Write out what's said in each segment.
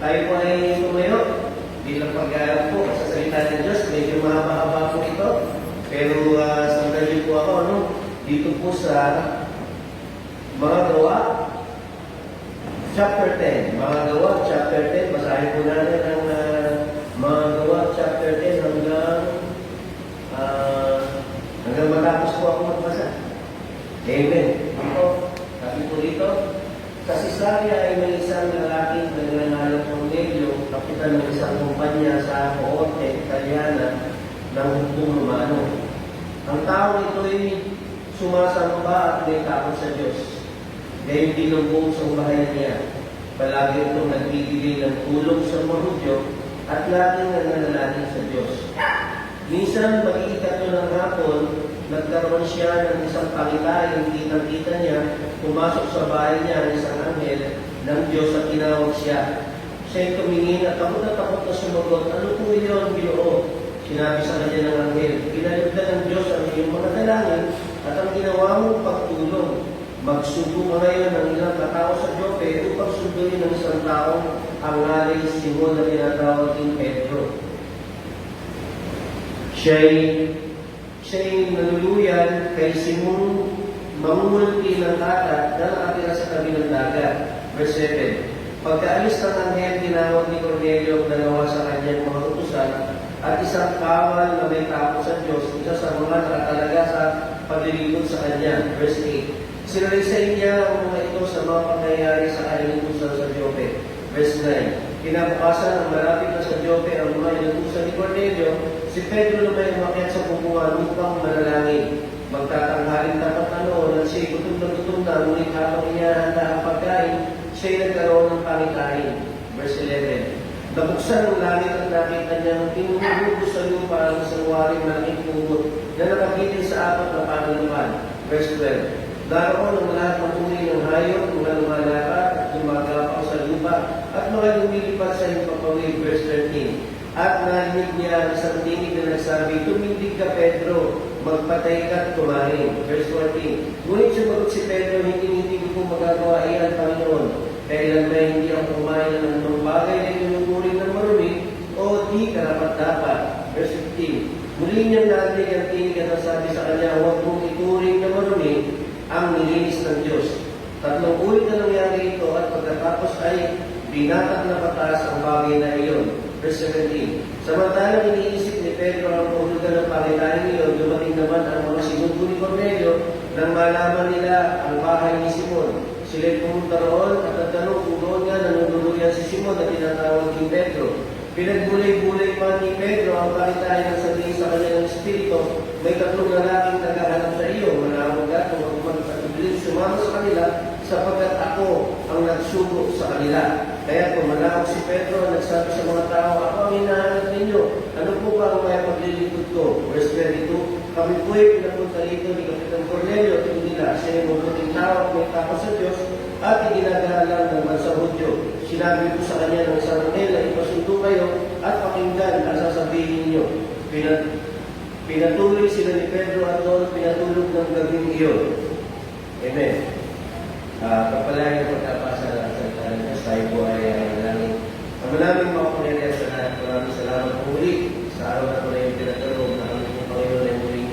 Tayo po ay tumayo. Bilang pag-aaral po sa salita ng Diyos, medyo mahaba-haba po ito. Pero sandali po ako, ano, dito po sa mga gawa, chapter 10. Mga gawa, chapter 10. Basahin po natin ang mga gawa, chapter 10 hanggang matapos po ako magbasa. Amen. Dito, sabi po dito, sa Cesarea ay may isang lalaking nagngangalang Cornelio, kapitan ng isang kumpanya sa Coorte, Italiana, ng hukbong Romano. Ang taong ito ay sumasamba at may takot sa Diyos. Dahil binubuong sa bahay niya, palagi itong nagbibigay ng tulong sa mga Hudyo at laging nananalangin sa Diyos. Minsan, mag-iikatlo ng hapon, nagkaroon siya ng isang pangitain, kitang-kita niya, pumasok sa bahay niya ng isang anghel ng Diyos at tinawag siya. Siya'y tumingin at takot na sumagot, "Ano po iyon, Ginoo?" Sinabi sa kanya ng anghel, "Pinalugdan ng Diyos ang iyong mga dalangin at ang ginawa mong pagtulong. Magsubo ka ngayon ng ilang katao sa Jope upang sunduin ng isang taong ang ngalan Simon na tinatawag din Pedro. Siya'y naluluyan kay Simon mamumulti ng katat na nakatira sa tabi ng dagat." Verse 7. Pagkaalis ng anghel, tinawag ni Cornelio ang dalawa sa kanyang mga utusan at isang kawal na may takot sa Diyos, isa sa mga nakatalaga sa paglilingkod sa kanya. Verse 8. Sinalaysay niya ang mga ito sa mga pangyayari sa kanyang utusan sa Jope. Verse 9. Kinabukasan ang malapit na sa Jope ang mga inutusan ni Cornelio, si Pedro na may umakyat sa bubungan upang manalangin. Magtatanghalin tapat na noon at siya'y gutom na, ngunit habang inihahanda ang pagkain, siya'y nagkaroon ng pangitain. Verse 11. Nabuksan ang langit at nakita niyang tinutubos sa lupa ang isang waring malaking pugot na nakabitin sa apat na panalaman. Verse 12. Daroon ang lahat ng uri ng hayop, mga lumalakad at lumagapaw sa lupa at mga lumilipat sa himpapawid. Verse 13. At narinig niya ang isang tinig na nagsabi, "Tumindig ka, Pedro, magpatay ka at kumain." Verse 14. Ngunit sumagot si Pedro, hindi ko magagawa iyan, Panginoon. Kailan ba hindi ako kumain ng anumang bagay na inunuring ng marumi o di karapat-dapat? Verse 15. Muli niyang narinig ang tinig at nasabi sa kanya, "Huwag mong ituring na marumi ang nilinis ng Diyos." 3 ulit na nangyari ito at pagkatapos ay binatag na patas ang bagay na iyon. Verse 17. Samantalang iniisip ni Pedro ang pahulugan ng pangitain iyon, dumating naman ang mga sinugo ni Cornelio nang malaman nila ang bahay ni Simon. Sila'y pumunta roon at nagtanong kung doon nga nanunuluyan si Simon na tinatawag ni Pedro. Pinagbulay-bulay pa ni Pedro ang pangitain ng sabihin sa kanya ng Espiritu, "May 3 lalaking naghahanap sa iyo, manawag ka kung magpatuloy sumama sa kanila sapagkat ako ang nagsugo sa kanila." Kaya pumalawag si Pedro at nagsabi sa mga tao, "Ako ang hinahanap ninyo. Ano po ba ang may paglilingkod ko?" Verse 22. Kami po'y pinapunta rito ni Kapitan Cornelio at nila siya'y mabuting tao at may takot sa Diyos at iginagalang ng bansang Hudyo. Sinabi ko sa kanya ng isang anghel na ipasundo kayo at pakinggan ang sasabihin ninyo. Pinatuloy sila ni Pedro at doon pinatulog ng gabing iyon. Amen. Kapalayan ang pagkapasa ng salita ng Diyos, tayo po ay langit. Ang maraming mga pangyayari sa lahat, maraming salamat po muli sa araw na ito na yung pinatulog na ang inyong Panginoon ay muling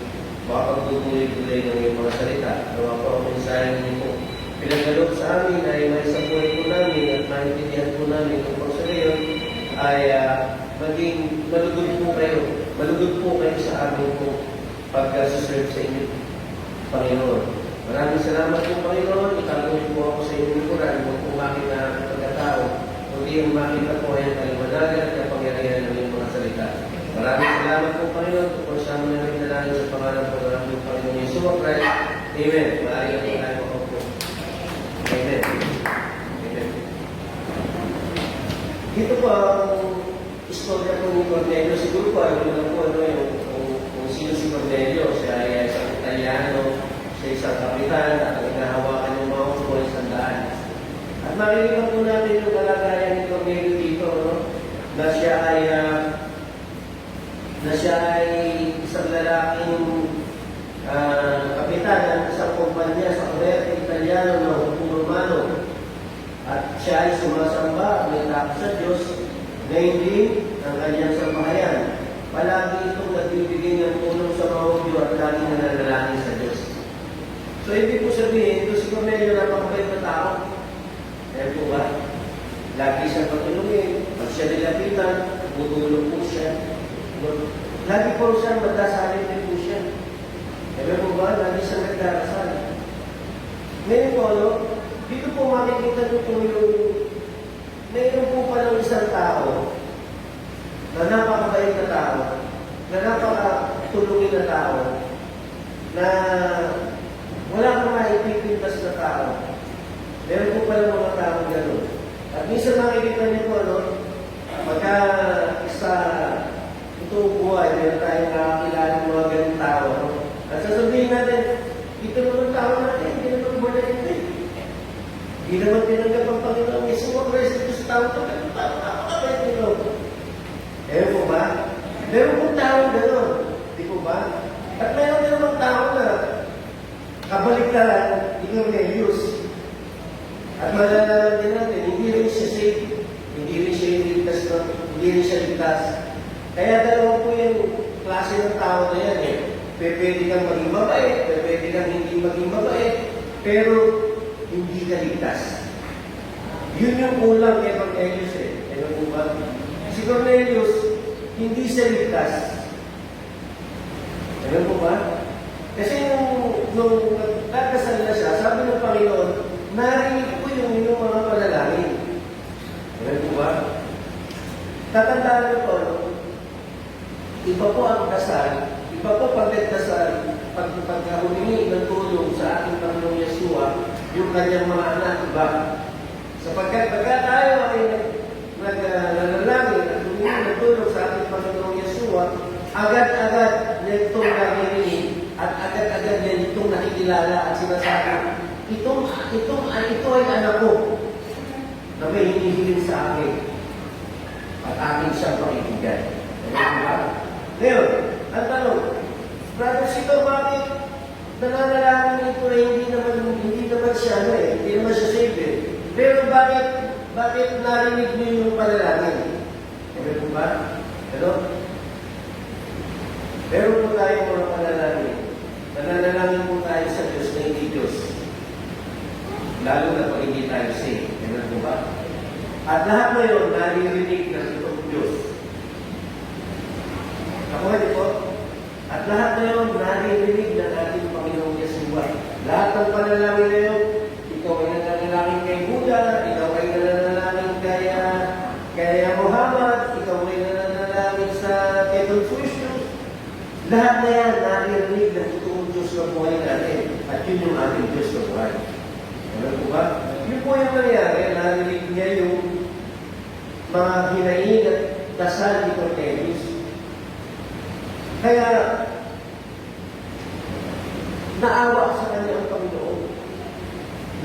makapagtutuloy-tuloy ng iyong mga salita. Nawa po ang mensahe ninyo po pinagkaloob sa amin ay may sabuhay po namin at maintindihan po namin upang sa ngayon ay maging malugod po kayo sa amin po pagkasaserve sa inyo, Panginoon. Maraming salamat po, Panginoon. Itago niyo po ako sa inyong likuran. Huwag po makita ng pagkatao. Kundi ang makita po ay ang kaliwanagan at kapangyarihan ng iyong mga salita. Maraming salamat po, Panginoon. Kung sa mga nagdalangin sa pangalan po ng ating Panginoon Yeshua Christ. Amen. Maraming tayo po. Amen. Amen. Dito po ang istorya po ni Cornelio. Siguro po, alam na po kung sino si Cornelio. Siya ay isang Italiano, siya isang kapitan, at naghahawakan ng mga upo ay 100. At makikita po natin yung kalagayan ni Cornelio dito, no? na siya ay isang lalaking kapitan ng isang kumpanya sa Coorte, Italiano na hukbong Romano. At siya ay sumasamba, may takot sa Diyos, ngayon din ang kanyang sambahayan. Palagi itong nagbibigay ng tulong sa mga Hudyo at lagi nananalangin sa Diyos. So, ibig po sabihin, ito si Cornelio napakabait na tao. Kaya po ba? Lagi siyang patulungin. Pag siya nilapitan, tutulong po siya. Lagi po siya, magdasalin din po siya. Kaya po ba? Lagi siyang nagdarasal. Ngayon po, dito po makikita nyo po yung mayroon po palang isang tao na napakabait na tao, na napakatulungin na tao, na wala kang maipipintas na tao. Meron po palang mga tao gano'n. At minsan makikita niyo po, pagka sa itong buhay, meron tayong nakakilala ng mga ganong tao. At sasabihin natin, ito naman tao natin, hindi naman muna ito eh. Hindi naman tinanggap ang Panginoon. Yesu ang Kristo ito sa tao ito. Napakabait nito. Ewan po ba? Meron pong tao gano'n. Di po ba? At meron din naman tao na kabaliktaran ni Cornelius. At malalaman din natin, hindi rin siya safe. Hindi rin siya ligtas. Hindi rin siya ligtas. Kaya dalawa po yung klase ng tao na yan eh. Pwede kang maging mabait, pwede kang hindi maging mabait, pero hindi ka ligtas. Yun yung kulang kay Cornelius eh. Ano po ba? Si Cornelius, hindi siya ligtas. Ano po ba? Kasi nung nagkasal na siya, sabi ng Panginoon, narinig ko yung inyong mga panalangin. Ano po ba? Tatandaan ko po, iba po ang dasal, iba po pagdasal, pagkahumingi ng tulong sa ating Panginoong Yeshua, yung kanyang mga anak, iba. Sapagkat pagka tayo ay naglalangin at humingi ng tulong sa ating Panginoong Yeshua, agad-agad na itong narinig at agad-agad na itong nakikilala at sinasabi, ito ay anak ko na may hinihiling sa akin at aking siyang pakikinggan. Ngayon, ang tanong, Brother Sito, bakit nananalangin ito na hindi naman siya, hindi naman siya savior. Pero bakit narinig mo yung panalangin? Ano po ba? Ano? Meron po tayo mga panalangin. Nananalangin po tayo sa Diyos na hindi Diyos. Lalo na pag hindi tayo safe. Ano po ba? At lahat na yun, naririnig ng itong Diyos. Ako hindi po. At lahat na yun, naririnig ng ating Panginoong Yeshua. Lahat ng panalangin na yun, ikaw ay nananalangin kay Buddha, ikaw ay nananalangin kay Muhammad, ikaw ay nananalangin kay Confucius. Lahat na yan, naririnig ng totoong Diyos na buhay natin. At yun yung ating Diyos na buhay. Ano po ba? Yun po yung nangyari, narinig niya yung mga hinaing at dasal ni Cornelius. Kaya, naawa sa kanya ang Panginoon.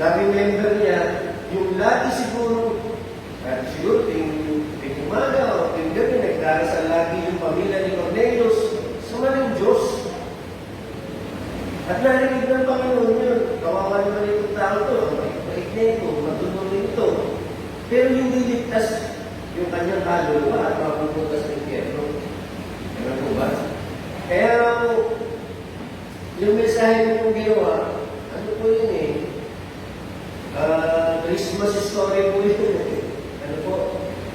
Na-remember niya, yung lagi siguro ting umaga o ting gabi, nagdarasal lagi yung pamilya ni Cornelius sa maling Diyos. At narinig ng Panginoon yun, kawawa naman itong tao to, mait na ito, matulog ito. Pero hindi ligtas yung kanyang kaluluwa at mapupunta sa impyerno. Ano po ba? Kaya ako, yung mensahe mo ginawa, ano po yun eh? Christmas story po yun eh. Ano po?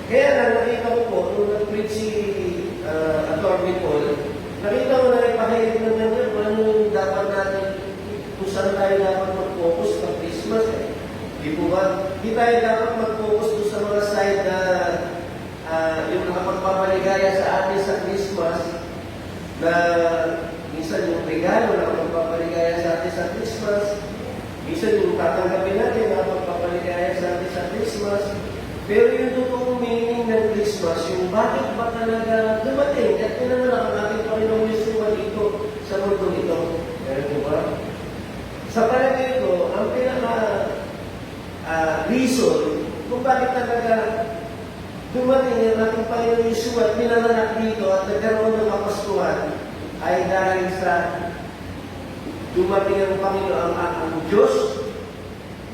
Kaya nakita ko po, nung nag-preach si Atty. Paul, nakita ko na ipahayag ng ganda kung ano yung dapat natin, kung saan tayo dapat mag-focus pag Christmas eh. Di po ba? Di tayo dapat mag-focus doon sa mga side na yung nakapagpapaligaya sa atin sa Christmas, na minsan yung regalo na magpapaligaya sa atin sa Christmas, minsan yung tatanggapin natin na magpapaligaya sa atin sa Christmas, pero yung totoong meaning ng Christmas, yung bakit ba talaga dumating at pinanganak ang ating Panginoong Yeshua dito sa mundo ito. Pero po ba? Sa palagay ko, ang reason kung bakit talaga dumating ang ating Panginoong Yeshua at pinanganak dito at nagkaroon ng kapaskuhan ay dahil sa dumating ang Panginoon ang Diyos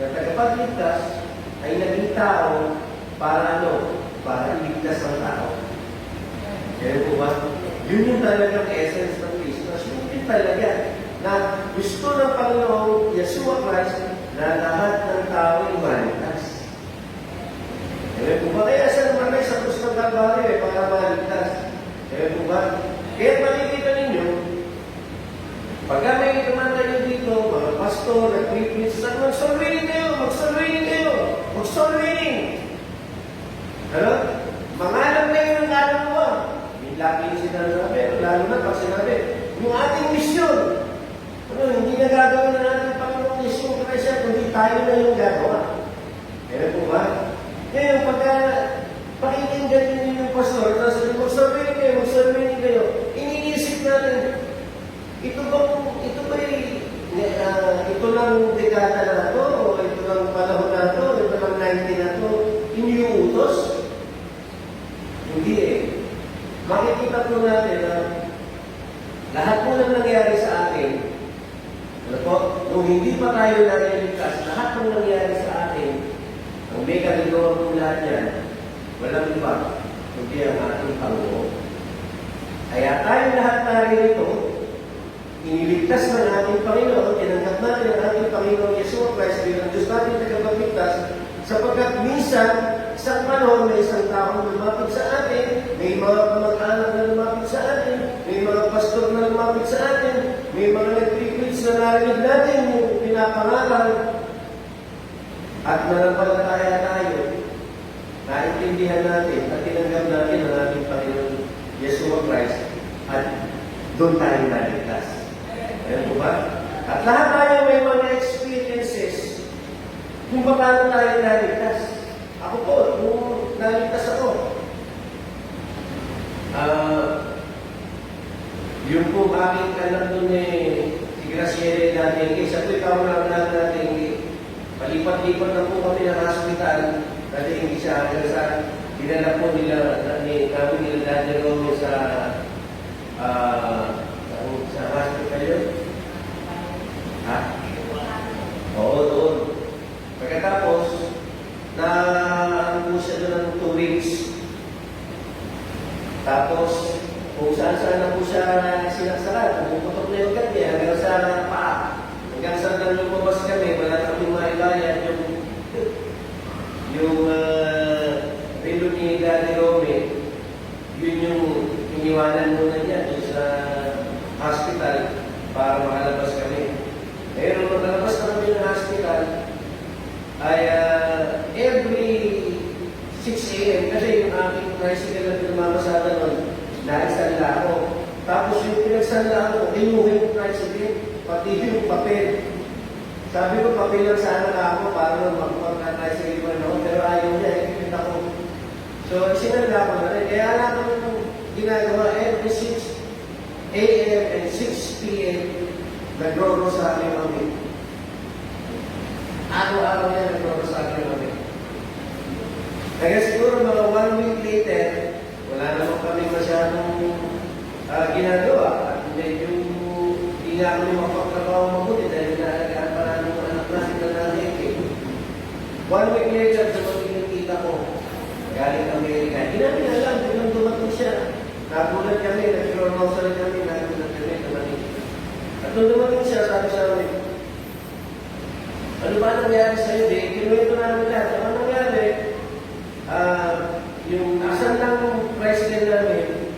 na tagapagligtas ay naging tao Para ano? Para iligtas ang tao. Kaya po ba? Yun yung talagang essence ng Christmas. Yun yung talaga na gusto ng Panginoong Yeshua Christ na lahat ng tao ay maligtas. Kaya po ba? Kaya saan naman kayo sa krus ng Kalbaryo para maligtas? Kaya po ba? Kaya makikita ninyo, pagka may naman kayo dito, mga pastor, nag-preach, mag-soul winning kayo, mag-soul winning kayo, mag-soul winning. Ano? Mangalam kayo ng kaluluwa. Lagi yung sinasabi, lalo na pag sinabi, yung ating misyon. Ano, hindi na gagawin na natin Panginoong Yesus Christ, kundi tayo na yung gagawa. Kaya po ba? Ngayon, pagka pakikinggan nyo yung pastor, tapos mag-survey kayo, iniisip natin, ito lang dekada na to, o ito lang panahon na to, ito lang 90 na to, iniuutos? Hindi eh. Makikita po natin na lahat po ng nangyari sa atin, ano po, nung hindi pa tayo nariligtas, lahat ng nangyari sa atin, ang may kaluluwa po lahat yan, walang iba, kundi ang ating Panginoon. Kaya tayo lahat narito, iniligtas ng ating Panginoon, tinanggap natin ang ating Panginoon Yeshua Christ bilang Diyos natin tagapagligtas, sapagkat minsan, isang panahon may isang taong lumapit sa atin, may mga kamag-anak na lumapit sa atin, may mga pastor na lumapit sa atin, may mga nag-preach na narinig natin yung pinapangalan, at nanampalataya tayo, naintindihan natin at tinanggap natin ang ating Panginoon Yeshua Christ, at doon tayo naligtas. Ayan po ba? At lahat tayo may mga experiences kung paano tayo naligtas. Ako po, nung naligtas ako, yun po aking anak doon si Graciela natin, isa po ikaw na natin, palipat-lipat na po kami ng hospital, kasi hindi siya sa dinala po nila, kami nila Daddy Romeo sa hospital yun. Ha? Oo, doon. Pagkatapos, na siya doon ng 2 weeks. Tapos, kung saan-saan na po siya sinaksalan, pumuputok na yung ugat niya hanggang sa paa. Hanggang sa nang lumabas kami, wala kami maibayan yung relo ni Daddy Rome, yun yung iniwanan muna niya doon sa hospital para makalabas kami. Pero nung nalabas kami ng hospital, ay every 6 a.m. kasi yung aking tricycle na pinamamasada nun, naisanla ako. Tapos yung pinagsanla ako, inuhin yung tricycle, pati yung papel. Sabi ko, papel lang sana na ako para magpag-tricycle ko na, pero ayaw niya, ikipit ako. So, sinanla ko na rin. Kaya alam ko yung ginagawa, every 6 a.m. and 6 p.m. nagro-rosaryo kami. Araw-araw niya nagro-rosaryo kami. Kaya siguro mga 1 week later, wala naman kami masyadong ginagawa. At medyo hindi nga kami mapagtrabaho mabuti dahil naalagaan pa namin mga anak natin na natin. 1 week later, dumating yung tita ko. Galing Amerika. Hindi namin alam, kung dumating siya. Nagulat kami, nag-rosaryo kami, nagulat kami, dumating. At nung dumating siya, sabi sa amin, ano ba nangyari sa'yo? Kinuwento namin lahat. Ano nangyari? Yung asan lang president namin,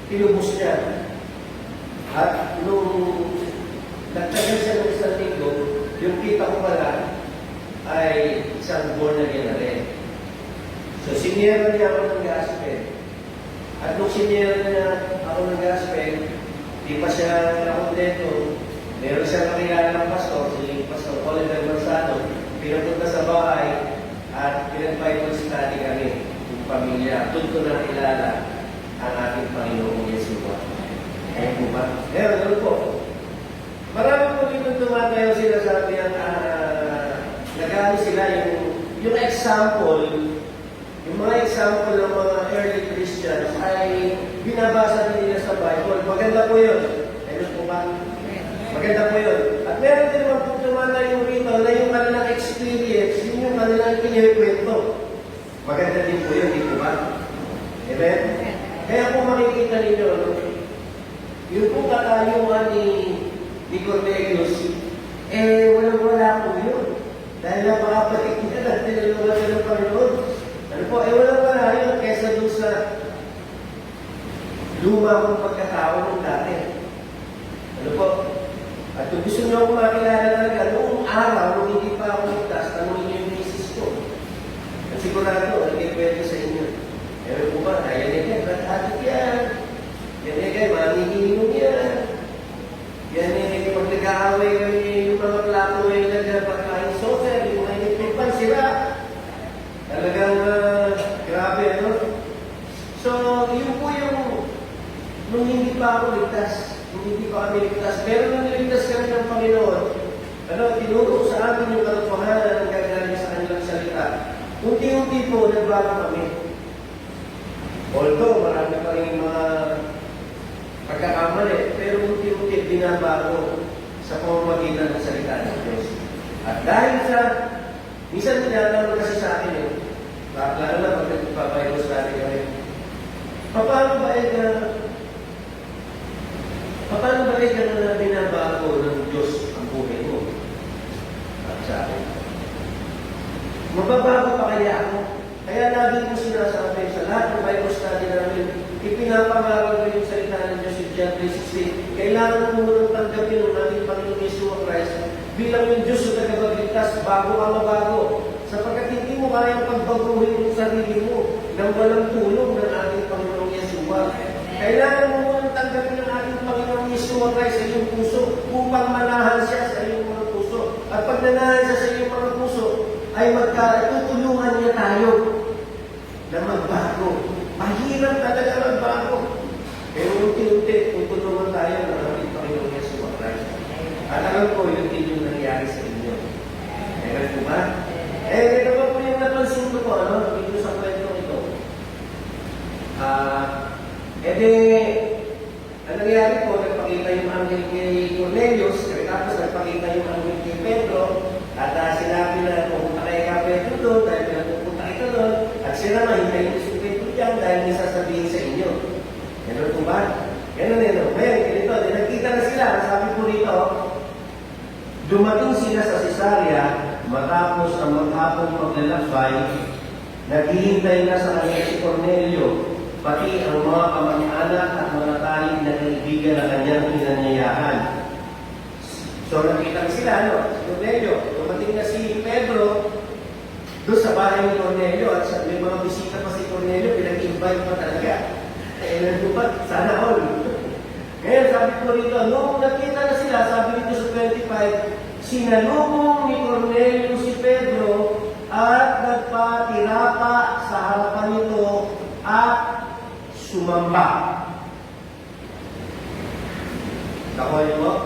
tinubos niya. At nung nagtagal siya ng isang linggo, yung kita ko pala ay isang born again na rin. So, sinira niya ako ng gospel. At nung sinira niya ako ng gospel, di pa siya nakontento. Meron siyang kakilala ng pastor, si Pastor Oliver Mansado, pinapunta sa bahay at pinag-Bible study kami, yung pamilya. Doon ko nakilala ang ating Panginoong Yeshua. Ayun po ba? Meron po. Marami po dito tumatayo sila sa ating nagano sila yung example, yung mga example ng mga early Christians ay binabasa nila sa Bible. Maganda po yun. Ayun po ba? Maganda po yun. At meron din naman po tumatayo rito na yung kanilang experience, yun yung kanilang kinikwento. Maganda din po yun, di po ba? Amen? Kaya kung makikita ninyo, no, yung po katayuan ni Cornelius, walang-wala po yun. Dahil napakabalik niya na tinulungan siya ng Panginoon. Ano po, walang-wala yun kesa doon sa luma kong pagkatao ng dati. Ano po? At kung gusto niyo akong makilala talaga, noong araw, nung hindi pa ako ligtas, tanongin niyo yung misis ko. At sigurado, nagkikwento sa inyo. Pero po ba, ayan yan, ba't yan? Yan yan, manginginom yan. Yan yan, pag nag-aaway kami, yung mga plato ngayon nagpagkain sofer, yung mga inipipan sila. Talagang grabe, ano? So, yun po yung nung hindi pa ako ligtas, nung hindi pa kami ligtas, pero nung niligtas kami ng Panginoon, tinuro sa amin yung katotohanan ng gagaling sa kanilang salita. Unti-unti po, nagbago kami. Although, marami pa rin mga pagkakamali, pero unti-unti binabago sa pamamagitan ng salita ng Diyos. At dahil sa, minsan tinatanong kasi sa akin, lalo na pag nagpapahilos natin kami, paano ba na binabago ng Diyos ang buhay mo? At sa akin, mababago pa kaya ako? Kaya lagi ko sinasabi sa lahat ng Bible study namin, ipinapangaral ko yung salita ng Diyos sa John 3:16. Kailangan mo munang tanggapin ng ating Panginoon Yeshua Christ bilang yung Diyos na tagapagligtas bago ka mabago. Sapagkat hindi mo kayang pagbaguhin yung sarili mo nang walang tulong ng ating Panginoong Yeshua. Kailangan mo munang tanggapin ng ating Panginoong Yeshua Christ sa iyong puso upang manahan siya sa iyong mga puso. At pag nanahan siya sa iyong mga puso, ay magkatutulungan niya tayo na magbago. Mahirap talaga magbago. Pero unti-unti, tutulungan tayo ng ating Panginoong Yeshua Christ. At alam ko, yun din yung nangyari sa inyo. Meron po ba? Ito ba po yung napansin ko po, dito sa kwento ito. Ang nangyari po, nagpakita yung anghel kay Cornelius, tapos nagpakita yung anghel kay Pedro, at sinabi na pupunta kayo ka Pedro doon, dahil pupunta ito doon, at sila mahintayin si Pedro dyan, dahil may sasabihin sa inyo. Ganun po ba? Ganun. Ngayon, ganito, nagkita na sila, sabi po rito, dumating sila sa Cesarea, matapos ang maghapong maglalakbay, naghihintay na sa kanya si Cornelio, pati ang mga kamag-anak at mga talig na kaibigan na kanyang pinanyayahan. So nakita sila, si Cornelio, dumating na si Pedro doon sa bahay ni Cornelio at may mga bisita pa si Cornelio, pinag-invite pa talaga. Nandun sana all. Ngayon, sabi ko rito, nung nakita na sila, sabi nito sa 25, sinalubong ni Cornelio si Pedro at nagpatirapa sa harapan nito at sumamba. Nakuha niyo mo?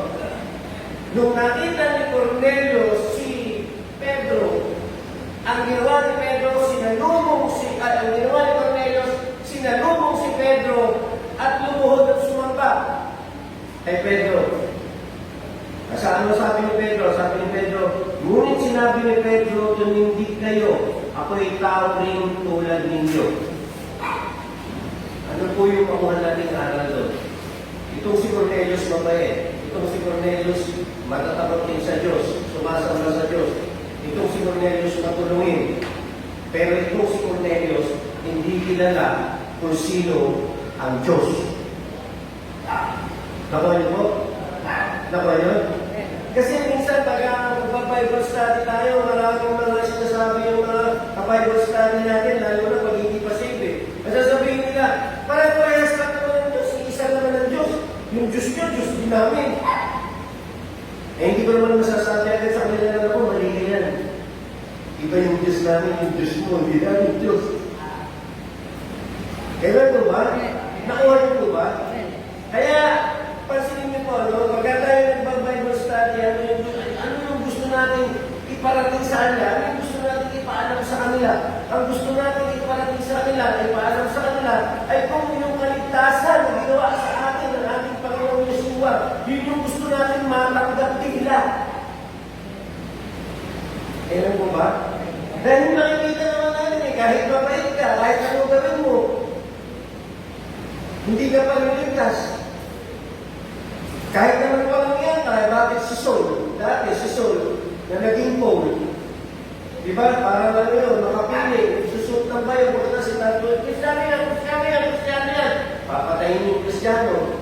Nung nakita ni Cornelio si Pedro, ang ginawa ni Pedro, sinalubong si Pedro at lumuhod at sumamba. Ay Pedro, ano sabi ni Pedro? Sabi ni Pedro, ngunit sinabi ni Pedro, tumindig kayo, ako'y tao rin tulad ninyo. Ano po yung makuha nating aral doon? Itong si Cornelius mabait. Itong si Cornelius matatakot din sa Diyos, sumasamba sa Diyos. Itong si Cornelius matulungin. Pero itong si Cornelius hindi kilala kung sino ang Diyos. Nakuha niyo po? Nakuha niyo? Kasi minsan pag Bible study tayo, maraming mga sinasabi yung mga Bible study natin, lalo na pag hindi pa safe. Masasabihin nila, parehas lang naman ng Diyos, isa naman ng Diyos. Yung Diyos niya, Diyos din namin. Hindi ko naman masasabi agad sa kanila na ako, mali ka yan. Iba yung Diyos namin, yung Diyos mo, hindi namin Diyos. Kailan po ba? Nakuha niyo po ba? Kaya, pansinin niyo po, pagka tayo nag-Bible study, ano yung gusto natin iparating sa kanila? Ano yung gusto natin ipaalam sa kanila? Ang gusto natin iparating sa kanila, ipaalam sa kanila, ay kung yung kaligtasan na ginawa sa atin ng ating Panginoong Yeshua, yun yung gusto natin matanggap nila. Kailan po ba? Dahil nakikita naman natin kahit mabait ka, kahit anong gawin mo, hindi ka pa niligtas. Kahit naman walang yan, bakit si Saul? Dati si Saul, na naging Paul. Diba? Para lang yun, makapili. Susot ng bayo, kung si Tato, Kristiyano yan. Papatayin yung Kristiyano.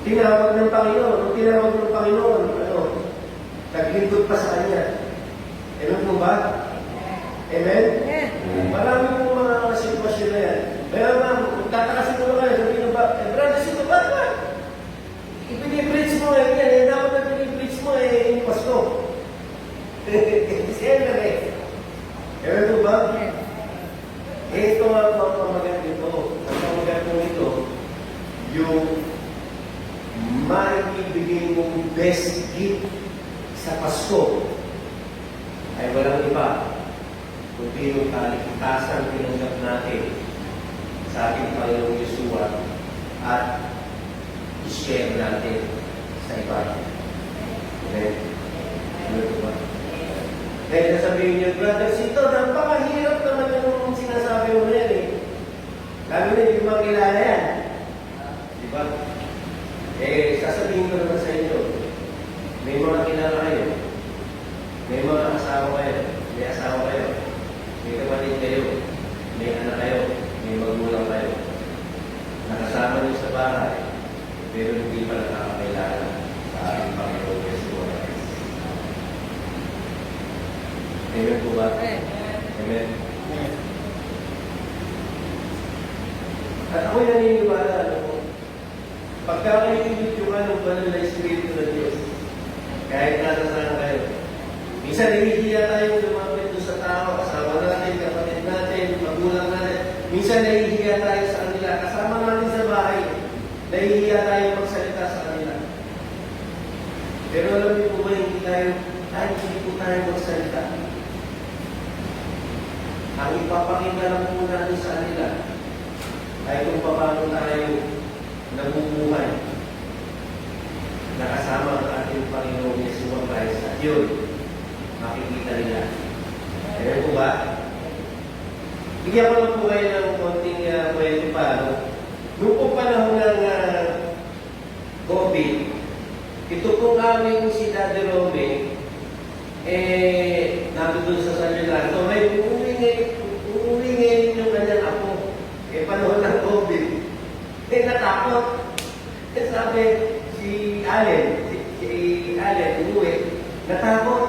Tinawag ng Panginoon. Naglingkod pa sa kanya. Amen po ba? Amen? Marami pong mga sitwasyon na yan. Kaya ma'am, tatakasin ko na kayo, sabihin ba, brother, sino ba? Ipinipreach mo yan. Dapat na pinipreach mo yung Pasko. Siyempre. Amen po ba? Ito nga po ang pamagat nito. Ang pamagat mo ito, yung maibibigay mong best gift sa Pasko ay walang iba kundi yung kaligtasan tinanggap natin sa ating Panginoong Yeshua at i-share natin sa iba. Okay? Ano ito ba? Kaya nasabihin niyo, Brother Sito, napakahirap naman yung sinasabi mo na yan eh. Lalo na hindi makilala yan. Diba? Sasabihin ko naman sa inyo, may mga kilala kayo, may mga asawa kayo, may asawa kayo, may kapatid kayo, may anak kayo, may magulang kayo. Nakasama niyo sa bahay, pero hindi pa nakakakilala sa ating Panginoon Yeshua. Amen po ba? Amen. At ako'y naniniwala, pagka kayo tinutulungan ng banal na Espiritu ng Diyos, kahit nasa saan kayo, minsan nahihiya tayo lumapit doon sa tao, kasama natin, kapatid natin, magulang natin. Minsan nahihiya tayo sa kanila, kasama natin sa bahay, nahihiya tayo magsalita sa kanila. Pero alam niyo po ba, hindi po tayo magsalita. Ang ipapakita lang po natin sa kanila ay kung paano tayo nabubuhay. Nakasama ang ating Panginoong Yeshua Christ at yun, makikita nila. Ayan po ba? Bigyan ko lang po kayo ng konting kwento pa. Noong po panahon ng COVID, ito po aming si Daddy Rome, nandun sa San Leonardo, may uuwi ngayon yung kanyang apo. Panahon ng COVID, natakot. Sabi, si Allen, umuwi, natakot.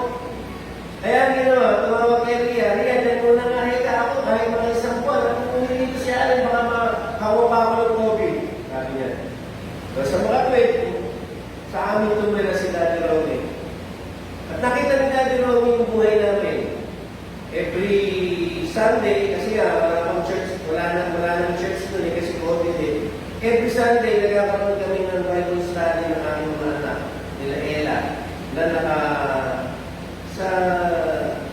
Kaya ginawa, tumawag kay Ria, dyan muna nga hita ako, kahit mga isang buwan, at umuwi dito si Allen, baka makawa pa ako ng COVID. Sabi niya. So, sa mga tweet, sa amin tumira si Daddy Rome. At nakita ni Daddy Rome yung buhay namin. Every Sunday, kasi wala nang church doon kasi COVID eh. Every Sunday, nagkakaroon kami ng Bible study ng aming mga anak, nila Ella, na sa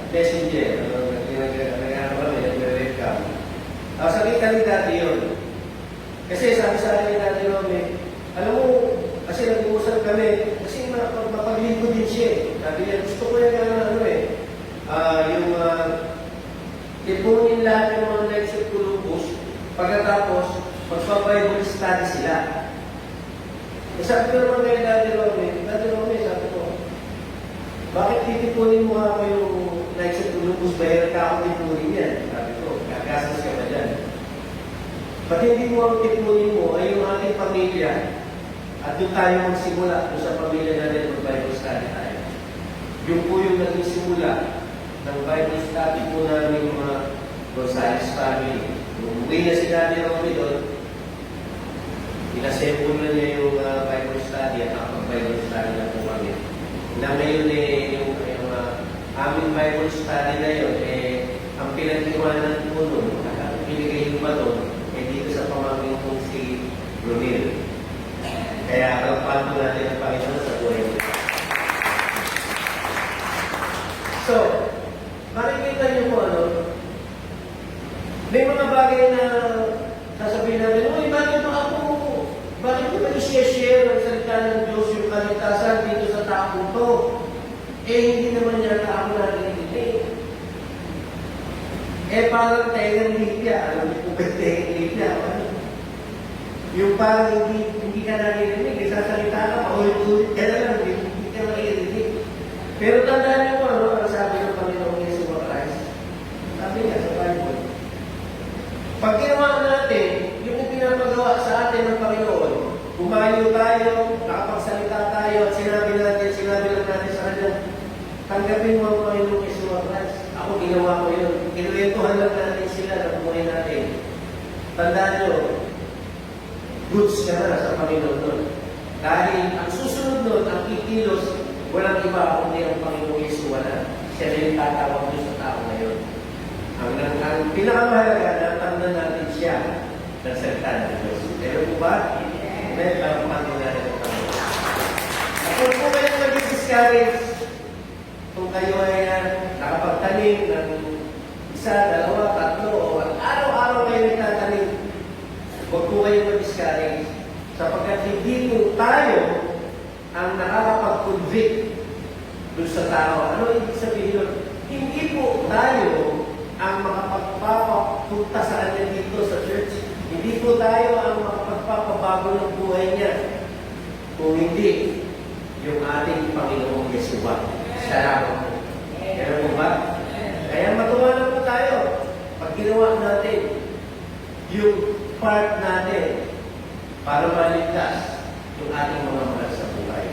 Messenger, nagkakaroon kami, nagre-welcome. Sabi ka ni Daddy yun. Kasi sabi sa akin ni Daddy Rome, alam mo, kasi nag-uusap kami, kasi mapaglingkod din siya. Sabi niya, gusto ko yan yung ipunin lahat ng mga Knights of Columbus, pagkatapos, magpa-Bible study sila. Sabi ko naman kay Daddy Rome, sabi ko, bakit titipunin mo ako yung Knights of Columbus, bayar ka ako tipunin yan? Sabi ko, kagasas ka ba dyan? Ba't hindi mo ang tipunin mo ay yung ating pamilya at doon tayo magsimula doon sa pamilya natin mag-Bible study tayo. Yung po yung naging simula ng Bible study po namin mga Rosales family. Nung umuwi na si Daddy Rome doon, inassemble na niya yung Bible study at nakapag-Bible study na po kami. Na ngayon yung aming Bible study na yun, ang pinag-iwanan po nun, pinigay yung baton, dito sa pamangkin kong si Brunel. Kaya kalapaan po natin ang Panginoon sa buhay nila. So, makikita niyo po may mga bagay na sasabihin natin, bakit mo i-share ang salita ng Diyos yung kaligtasan dito sa taong to? Hindi naman niya ako narinig. parang tengang lipya. Alam niyo kung ba't tengang lipya? Ano? Yung parang hindi ka naririnig, sasalita ka, paulit-ulit ka na lang, hindi ka naririnig. Pero tandaan niyo po, ano, ang sabi ng Panginoong Yesu Christ. Sabi niya sa Bible, pag ginawa natin, yung pinapagawa sa atin ng Panginoon, kumayo tayo, nakapagsalita tayo, at sinabi lang natin sa kanya, tanggapin mo ang Panginoong Yesu Christ. Ako ginawa ko yun. Kinuwentuhan lang natin sila na buhay natin. Tandaan nyo, goods ka na sa Panginoon nun. Dahil ang susunod nun, ang kikilos, walang iba kundi ang Panginoong Yesu wala. Siya rin tatawag doon sa tao ngayon. Ang pinakamahalaga, natanda natin siya ng salita ng Diyos. Pero po ba? May parang natin ang Panginoon. At kung po kayo mag-discourage, kung kayo ay nakapagtanim ng isa, dalawa, tatlo, o araw-araw kayo nagtatanim, huwag po kayo mag-discourage. Sapagkat hindi po tayo ang nakakapag-convict doon sa tao. Ano ibig sabihin nun? Hindi po tayo ang makapagpapapunta sa kanya dito sa church. Hindi po tayo ang makapagpapabago ng buhay niya. Kung hindi, yung ating Panginoong Yesuwa. Salamat po. Kaya po ba? Kaya matuwa na po tayo. Pag ginawa natin yung part natin para maligtas yung ating mga mahal sa buhay.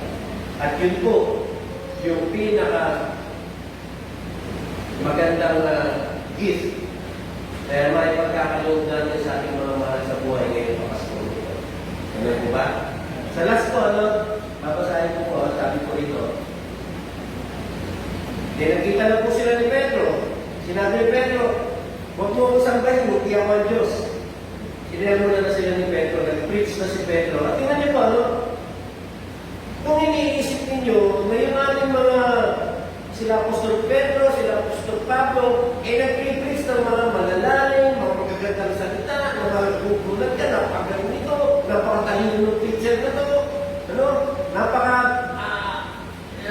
At yun po, yung pinaka magandang gift kaya may pagkakaloob natin sa ating mga mahal sa buhay ngayon ang Pasko nito. Ano po ba? Sa last po, babasahin ko po, sabi ko ito. Nagkita na po sila ni Pedro. Sinabi ni Pedro, huwag mo akong sambahin, hindi ako ang Diyos. Sinaya muna na sila ni Pedro, nag-preach na si Pedro. At tingnan niyo po, kung iniisip ninyo, ngayon ating mga sila Apostol Pedro, sila Apostol Pablo, nag-preach ng mga malalalim, mga magagandang salita, mga gugulat ka, napakagaling nito, napakatalino ng teacher na to,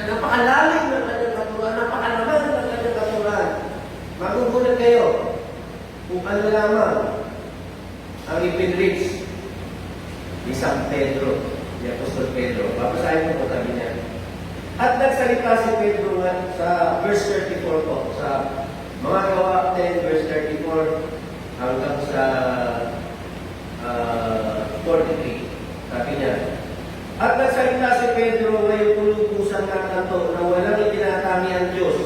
napakalalim ng kanyang katuran, napakalaman ng kanyang katuran. Magugulat kayo kung ano lamang ang ipinreach ni San Pedro, ni Apostol Pedro. Babasahin mo po tabi niya. At nagsalita si Pedro nga sa verse 34 po, sa mga Gawa 10 verse 34 hanggang sa 43. Sabi niya, at nagsalita si Pedro ngayon pulubusan ng kanto na walang itinatami ang Diyos.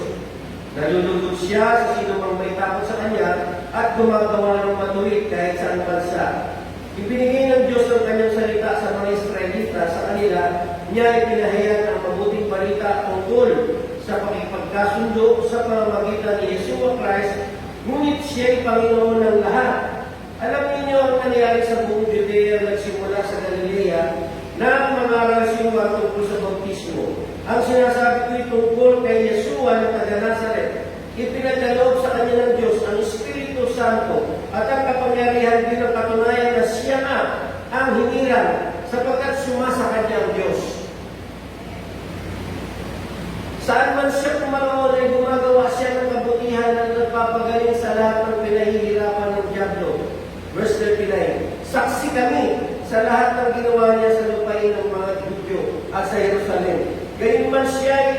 Nalulugod siya sa sino mang may takot sa kanya at gumagawa ng matuwid kahit saan bansa. Ibinigay ng Diyos ang kanyang salita sa mga Israelita sa kanila, niya ipinahayag ang mabuting balita tungkol sa pakipagkasundo sa pamamagitan ni Yeshua Christ, ngunit siya ay Panginoon ng lahat. Alam niyo ang nangyari sa buong Judea nagsimula sa Galilea na ang mga rasyuman tungkol sa bautismo. Ang sinasabi ko ay tungkol kay Yeshua ng taga-Nazaret. Ipinagkaloob sa kanya ng Diyos ang Espiritu Santo at ang kapangyarihan din ng katunayan na siya na ang hiniran sapagkat sumasa kanya ang Diyos. Saan man siya kumaroon ay gumagawa siya ng kabutihan at nagpapagaling sa lahat ng pinahihirapan ng Diablo. Verse 39, saksi kami sa lahat ng ginawa niya sa lupain ng mga Hudyo at sa Jerusalem. Gayunman siya ay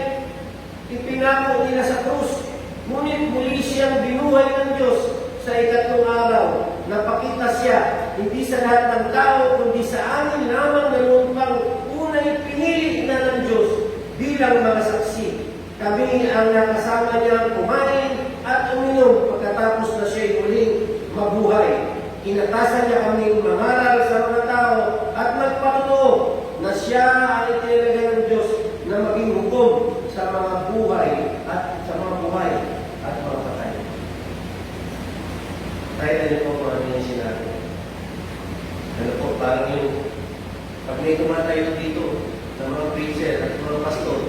ipinako nila sa krus, ngunit muli siyang binuhay ng Diyos sa ikatlong araw. Napakita siya, hindi sa lahat ng tao, kundi sa amin lamang na noong pang unay pinili na ng Diyos bilang mga saksi. Kami ang nakasama niya kumain at uminom pagkatapos na siya'y muling mabuhay. Inatasan niya kaming mangaral sa mga tao at nagpatutuo na siya ang itinalaga ng Diyos na maging hukom sa mga buhay at mga patay. Kaya ano po kung ano yung sinabi. Ano po, parang yung pag may tumatayo dito sa mga preacher at mga pastor,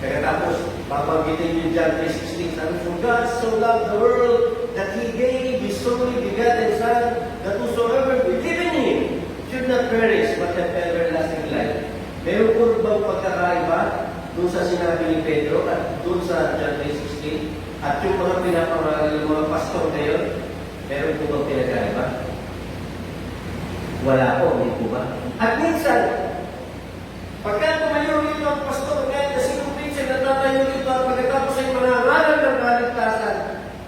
kaya tapos papagitin yung John 3:16, and for God so loved the world that He gave His only begotten Son, that whosoever believe in Him should not perish but have everlasting life. Meron po bang pagkakaiba doon sa sinabi ni Pedro at doon sa John 3:16? At yung mga pinapangaral ng mga pastor ngayon, meron po bang pinagkaiba? Wala po, hindi po ba? At minsan, pagka tumayo rito ang pastor, kahit na sinong minsan natatayo rito at pagkatapos ay manangaral ng kaligtasan,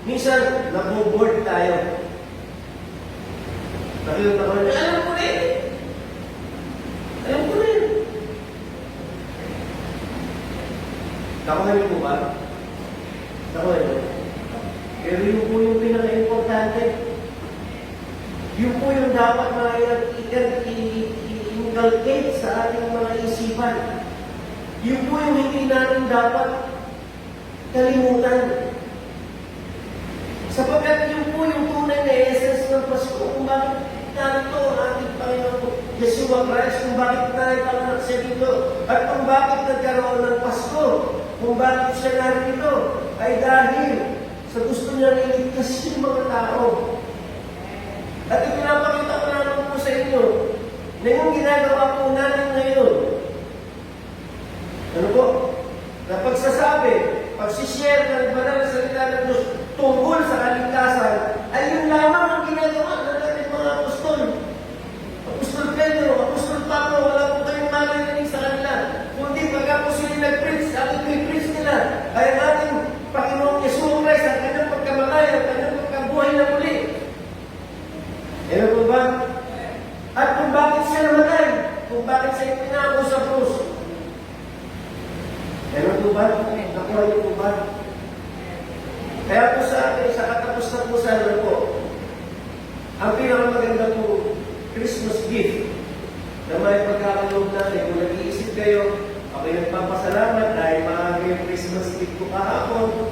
minsan, naboboard tayo. Nakilala ko na, alam ko rin. Alam ko rin. Nakuha niyo po ba? Nakuha niyo. Pero yun po yung pinaka-importante. Yun po yung dapat i-inculcate sa ating mga isipan. Yun po yung hindi natin dapat kalimutan. Sapagkat yun po yung tunay na essence ng Pasko, kung bakit narito ang ating Panginoon Yeshua Christ, kung bakit naitanak siya dito, at kung bakit nagkaroon ng Pasko, kung bakit siya narito, ay dahil sa gusto niya iligtas yung mga tao. At ipinapakita ko naman po sa inyo na yung ginagawa po natin ngayon, ano po? Na pagsasabi, pagsishare ng banal na salita ng Diyos tungkol sa kaligtasan, ay yung lamang ang ginagawa ng ating mga apostol. Apostol Pedro, Apostol Pablo, wala po kayong marinig sa kanila. Kundi pagka po sila nag-preach, ating pre-preach nila, ay ang ating Panginoong Yeshua Christ, ang kanyang pagkamatay, ang kanyang pagkabuhay na muli. Ano po ba? At kung bakit siya namatay, kung bakit siya pinako sa krus. Ano po ba? Nakuha niyo po ba? Kaya po sa atin, sa katapos na po sa ano po, ang pinakamaganda po Christmas gift na may pagkakaloob natin. Kung nag-iisip kayo, ako'y nagpapasalamat dahil maaga yung Christmas gift ko kahapon.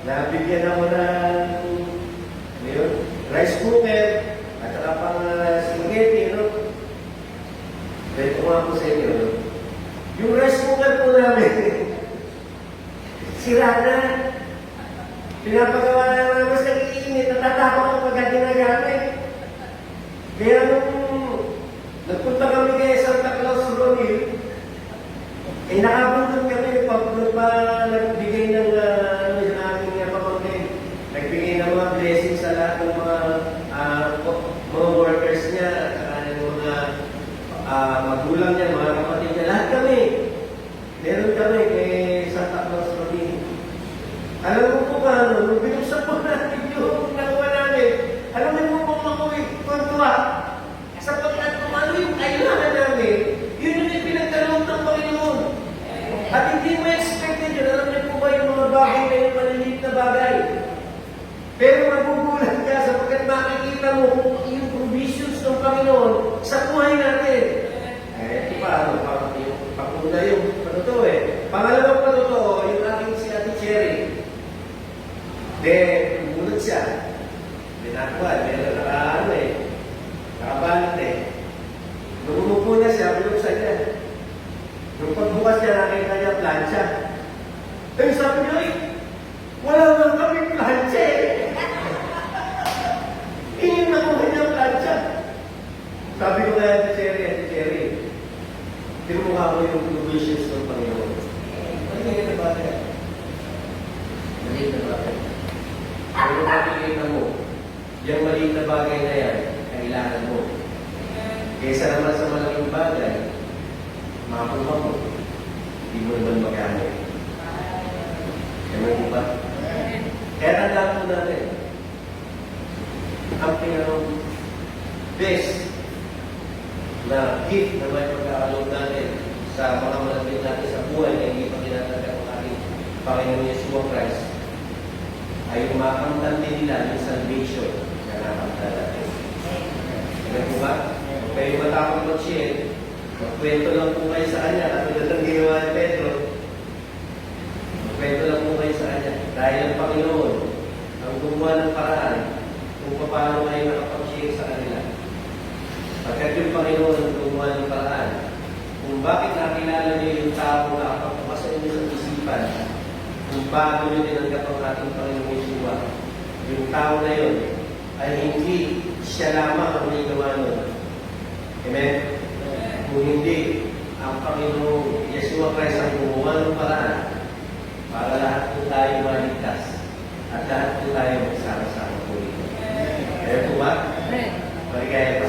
Nabigyan ako ng rice cooker at saka pang spaghetti, no? Dahil ko nga po sa inyo, no? Yung rice cooker po namin, sira na. Pinapagawa na naman mas nag-iinit, natatakot ako pagka ginagamit. Kaya nung nagpunta kami kay Santa Claus Ronil, nakabundon kami, nagbigay ng aming pamangkin. Nagbigay ng mga blessings sa lahat ng mga workers niya, at saka ng mga magulang niya, mga kapatid niya. Lahat kami. Meron kami kay Santa Claus Ronil. Alam mo po ba, nung binuksan po natin yung nakuha namin, alam mo po makuwi, kontua. Sapagkat kung ano yung kailangan namin, yun yung pinagkaloob ng Panginoon. At hindi mo expected yun. Alam niyo po ba yung mga bagay na yung maliliit na bagay? Pero magugulat ka sapagkat makikita mo yung provisions ng Panginoon sa buhay natin. Ito pa, yung pakuna yung patotoo eh. Pangalawang patotoo, yung ating si Ate Cherry. Gumunod siya. Binakuan, meron nakabalit eh. Nung umupo na siya, binuksan niya. Nung pagbukas niya, nakita niya plancha. Eh, sabi niya, wala nang kami plancha eh. Ingin na mo kanya plancha. Sabi ko kaya, Ate Cherry, tinumukha ko yung provisions ng Panginoon. Maliit na bagay. Maliit na bagay. Pero makikita mo, yung maliit na bagay na yan, kailangan mo. Kaysa naman sa malaking bagay, makakuha mo, hindi mo naman magamit. Kaya mo ba? Kaya tandaan po natin, ang pinaka-best na gift na may pagkakaloob natin sa mga malapit natin sa buhay na hindi pa kinatagap ang ating Panginoon Yeshua Christ ay makamtan din nila yung salvation na nakamtan natin. Ano po ba? Kung kayo matapang mag-share, magkwento lang po kayo sa kanya, katulad ng ginawa ni Pedro. Magkwento lang po kayo sa kanya. Dahil ang Panginoon, ang gumawa ng paraan kung paano kayo nakapag-share sa kanila. Pagkat yung Panginoon ang gumawa ng paraan, kung bakit nakilala niyo yung tao na kapagpasa niyo sa isipan, kung bago nyo tinanggap ang ating Panginoong Yeshua, yung tao na yun ay hindi siya lamang ang may gawa nun. Amen? Kung hindi, ang Panginoong Yeshua Christ ang gumawa ng paraan para lahat po tayo maligtas at lahat po tayo magsama-sama po dito. Kaya po ba? Maligaya